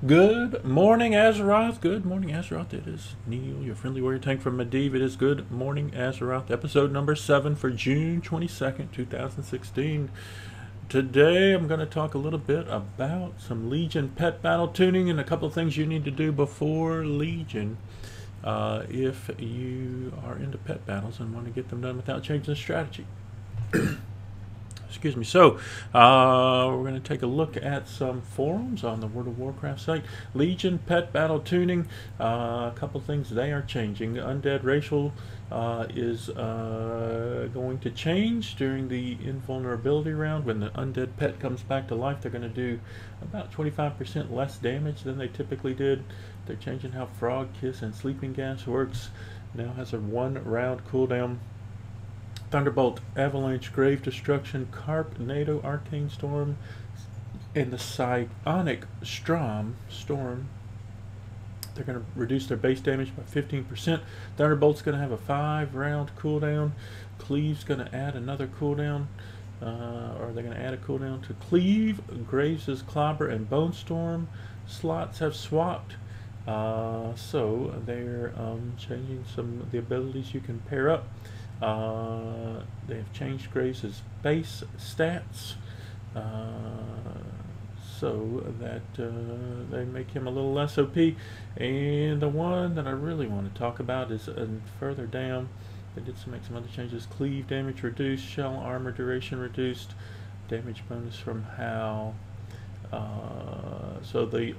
Good morning, Azeroth. Good morning, Azeroth. It is Neall, your friendly warrior tank from Medivh. It is Good Morning, Azeroth, episode number 7 for June 22nd, 2016. Today, I'm going to talk a little bit about some Legion pet battle tuning and a couple of things you need to do before Legion if you are into pet battles and want to get them done without changing the strategy. Excuse me. So, we're going to take a look at some forums on the World of Warcraft site. Legion pet battle tuning. A couple things they are changing. Undead racial is going to change during the invulnerability round. When the undead pet comes back to life, they're going to do about 25% less damage than they typically did. They're changing how Frog Kiss and Sleeping Gas works. Now has a 1-round cooldown. Thunderbolt, Avalanche, Grave Destruction, Carp, NATO, Arcane Storm, and the Psionic Storm. They're going to reduce their base damage by 15%. Thunderbolt's going to have a 5-round cooldown. Cleave's going to add another cooldown. Or they're going to add a cooldown to Cleave. Graves' Clobber and Bone Storm slots have swapped. So they're changing some of the abilities you can pair up. They have changed Graves' base stats so that they make him a little less OP. And the one that I really want to talk about is further down. They did make some other changes. Cleave damage reduced, shell armor duration reduced, damage bonus from Howl. So the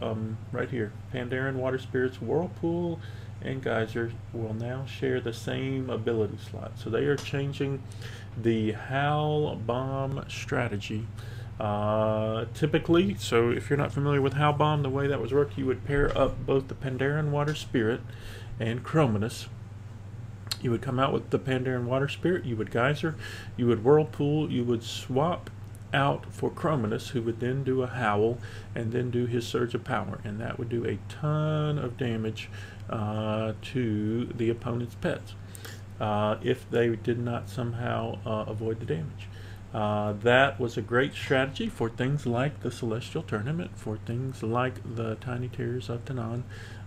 right here, Pandaren, Water Spirits, Whirlpool, and Geyser will now share the same ability slot. So they are changing the Howl Bomb strategy. Typically, so if you're not familiar with Howl Bomb, the way that was worked, you would pair up both the Pandaren Water Spirit and Chrominus. You would come out with the Pandaren Water Spirit, you would Geyser, you would Whirlpool, you would swap out for Chrominus, who would then do a Howl and then do his Surge of Power, and that would do a ton of damage to the opponent's pets if they did not somehow avoid the damage. That was a great strategy for things like the Celestial Tournament, for things like the Tiny Tears of Tanaan,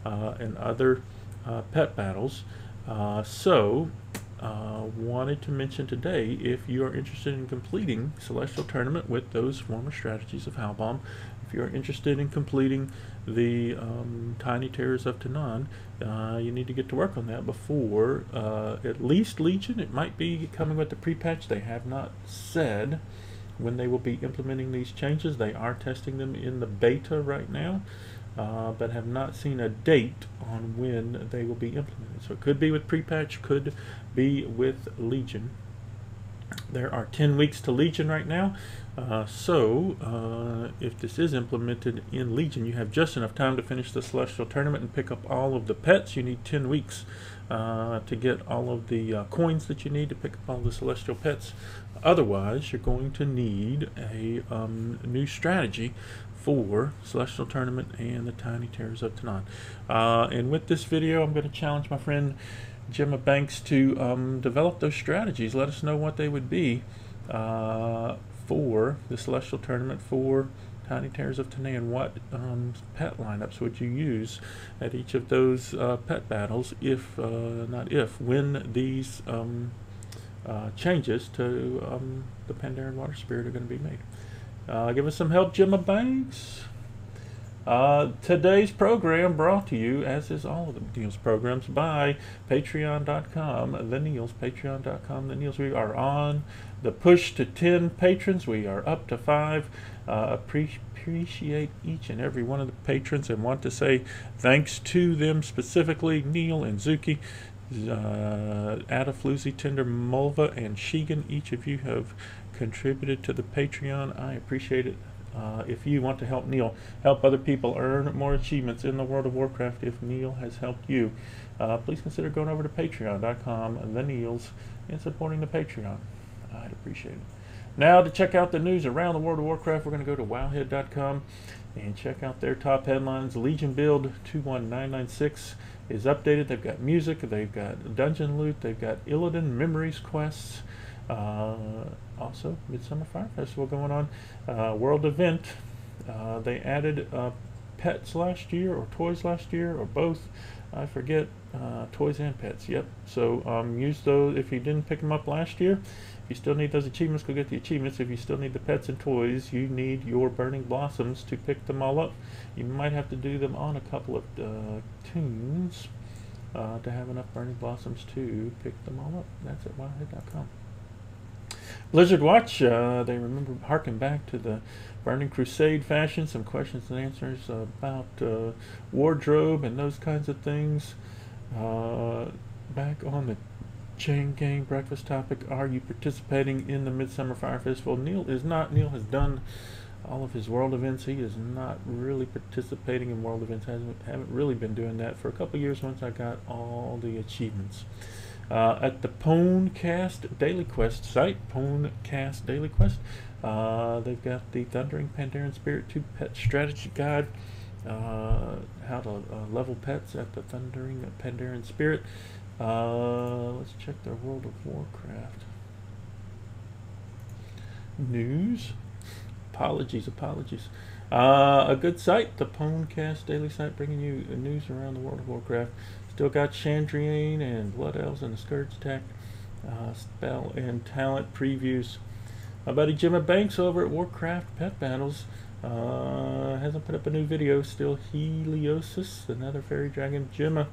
and other pet battles. Wanted to mention today, if you are interested in completing Celestial Tournament with those former strategies of Howl Bomb, if you're interested in completing the Tiny Terrors of Tanaan, you need to get to work on that before at least Legion. It might be coming with the pre-patch. They have not said when they will be implementing these changes. They are testing them in the beta right now, but have not seen a date on when they will be implemented. So it could be with pre-patch, could be with Legion. There are 10 weeks to Legion right now, if this is implemented in Legion, you have just enough time to finish the Celestial Tournament and pick up all of the pets. You need 10 weeks to get all of the coins that you need to pick up all the Celestial pets. Otherwise, you're going to need a new strategy for Celestial Tournament and the Tiny Terrors of Tanaan. And with this video, I'm going to challenge my friend Gemma Banks to develop those strategies. Let us know what they would be for the Celestial Tournament, for Tiny Terrors of Tanaan. What pet lineups would you use at each of those pet battles when these changes to the Pandaren Water Spirit are going to be made? Give us some help, Gemma Banks. Today's program brought to you, as is all of the Neall's programs, by Patreon.com, the Nealls, Patreon.com, the Nealls. We are on the push to 10 patrons. We are up to 5. Appreciate each and every one of the patrons and want to say thanks to them specifically, Neall and Zuki, Adafloozy, Tender, Mulva, and Sheegan. Each of you have contributed to the Patreon. I appreciate it. If you want to help Neall help other people earn more achievements in the World of Warcraft, if Neall has helped you, please consider going over to Patreon.com, the Nealls, and supporting the Patreon. I'd appreciate it. Now, to check out the news around the World of Warcraft, we're going to go to wowhead.com and check out their top headlines. Legion build 21996 is updated. They've got music, they've got dungeon loot, they've got Illidan Memories quests. Also, Midsummer Fire Festival going on. World event. They added pets last year or toys last year or both. I forget. Toys and pets. Yep. So use those if you didn't pick them up last year. If you still need those achievements, go get the achievements. If you still need the pets and toys, you need your Burning Blossoms to pick them all up. You might have to do them on a couple of tunes to have enough Burning Blossoms to pick them all up. That's at wildhead.com. Blizzard Watch, they remember harking back to the Burning Crusade fashion, some questions and answers about wardrobe and those kinds of things. Back on the Chain Gang breakfast topic, are you participating in the Midsummer Fire Festival? Neall is not. Neall has done all of his world events. He is not really participating in world events. Haven't really been doing that for a couple of years once I got all the achievements. At the Pwnecast Daily Quest site, Pwnecast Daily Quest, they've got the Thundering Pandaren Spirit 2 Pet Strategy Guide, how to level pets at the Thundering Pandaren Spirit. Let's check their World of Warcraft news. Apologies. A good site, the Pwnecast Daily site, bringing you news around the World of Warcraft. Still got Chandriane and Blood Elves and the Scourge Attack spell and talent previews. My buddy Gemma Banks over at Warcraft Pet Battles hasn't put up a new video. Still Heliosis, another fairy dragon. Gemma,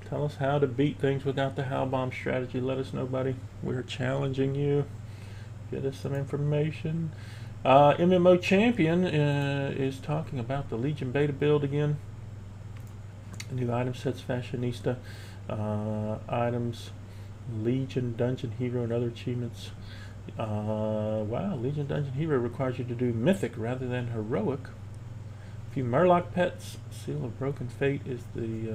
tell us how to beat things without the Howl Bomb strategy. Let us know, buddy. We're challenging you. Get us some information. MMO Champion is talking about the Legion beta build again. New item sets, Fashionista, items, Legion Dungeon Hero, and other achievements. Wow, Legion Dungeon Hero requires you to do Mythic rather than Heroic. A few Murloc pets. Seal of Broken Fate is the,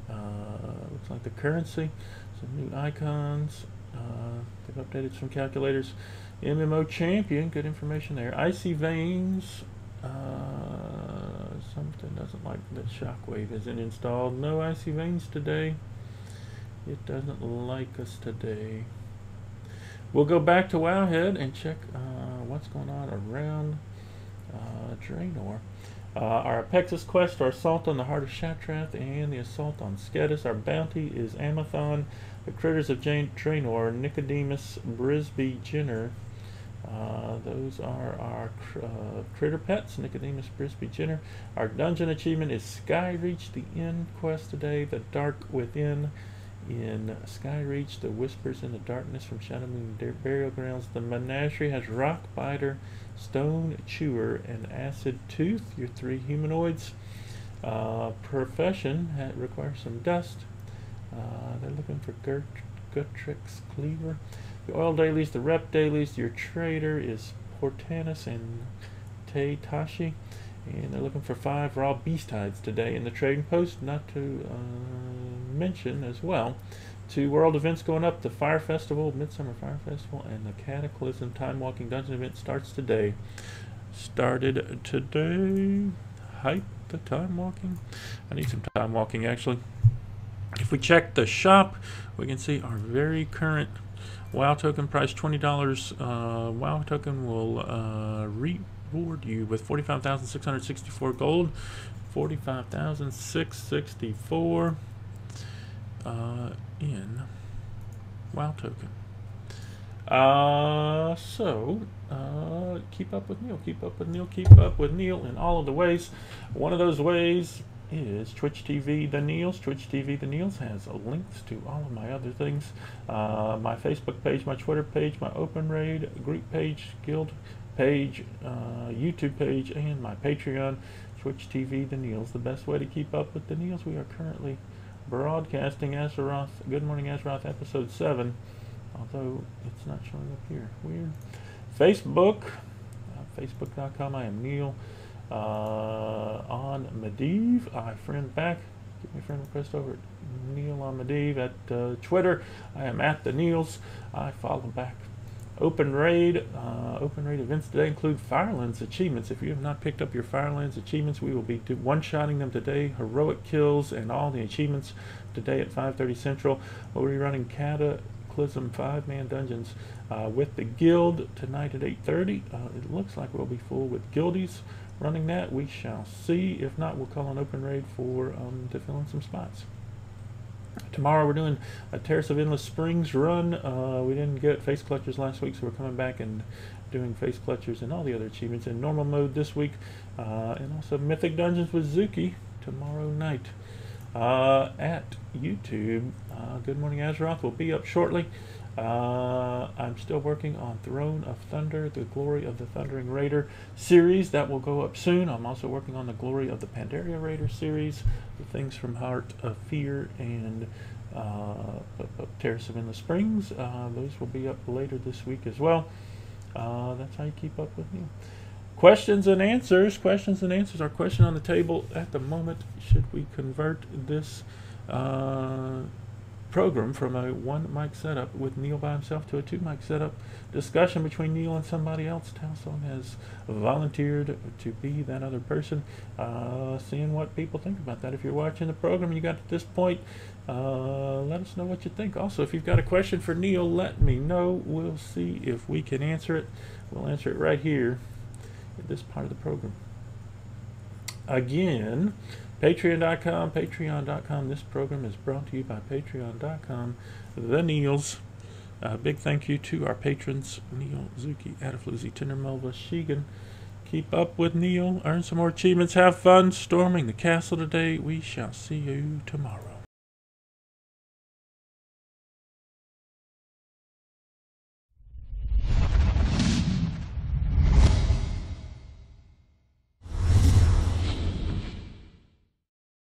looks like the currency. Some new icons. They've updated some calculators. MMO Champion, good information there. Icy Veins. Something doesn't like that Shockwave isn't installed. No Icy Veins today. It doesn't like us today. We'll go back to Wowhead and check what's going on around Draenor. Our Apexis quest, our assault on the Heart of Shatrath, and the assault on Skedis. Our bounty is Amathon, the Critters of Draenor, Nicodemus, Brisby, Jenner. Those are our critter pets, Nicodemus, Brisby, Jenner. Our dungeon achievement is Skyreach, the end quest today, the Dark Within in Skyreach, the Whispers in the Darkness from Shadowmoon Burial Grounds. The Menagerie has Rock Biter, Stone Chewer, and Acid Tooth, your 3 humanoids. Profession requires some dust. They're looking for Gutrix Cleaver. The oil dailies, the rep dailies, your trader is Portanus and Tashi, and they're looking for 5 raw beast hides today in the trading post. Not to mention as well 2 world events going up: the Fire Festival, Midsummer Fire Festival, and the Cataclysm Time Walking Dungeon event starts today. Started today. Hype the time walking. I need some time walking actually. If we check the shop, we can see our very current WoW token price, $20. WoW token will reward you with 45,664 gold, 45,664 in WoW token. Keep up with Neall, keep up with Neall, keep up with Neall in all of the ways. One of those ways is Twitch TV The Nealls. Twitch TV The Nealls has links to all of my other things. My Facebook page, my Twitter page, my Open Raid group page, guild page, YouTube page, and my Patreon. Twitch TV The Nealls, the best way to keep up with The Nealls. We are currently broadcasting Azeroth, Good Morning Azeroth episode 7, although it's not showing up here. Weird. Facebook, facebook.com. I am Neall. On Medivh, I friend back. Give me a friend request over at Neall on Medivh. At Twitter, I am at the Nealls. I follow back. Open raid events today include Firelands achievements. If you have not picked up your Firelands achievements, we will be one-shotting them today. Heroic kills and all the achievements today at 5:30 Central. We'll be running Cataclysm 5-man dungeons with the guild tonight at 8:30. It looks like we'll be full with guildies running that. We shall see. If not, we'll call an open raid for to fill in some spots. Tomorrow we're doing a Terrace of Endless Springs run. We didn't get Face Clutchers last week, so we're coming back and doing Face Clutchers and all the other achievements in normal mode this week. And also Mythic Dungeons with Zuki tomorrow night. At YouTube, Good Morning Azeroth will be up shortly. I'm still working on Throne of Thunder, the Glory of the Thundering Raider series. That will go up soon. I'm also working on the Glory of the Pandaria Raider series, the Things from Heart of Fear, and Terrace of Endless Springs. Those will be up later this week as well. That's how you keep up with me. Questions and answers. Questions and answers. Our question on the table at the moment: should we convert this program from a 1-mic setup with Neall by himself to a 2-mic setup? Discussion between Neall and somebody else. Townsong has volunteered to be that other person. Seeing what people think about that. If you're watching the program and you got to this point, let us know what you think. Also, if you've got a question for Neall, let me know. We'll see if we can answer it. We'll answer it right here at this part of the program. Again, Patreon.com. This program is brought to you by Patreon.com. The Nealls. Big thank you to our patrons, Neall, Zuki, Adafloozy, Tindermelva, Sheegan. Keep up with Neall. Earn some more achievements. Have fun storming the castle today. We shall see you tomorrow.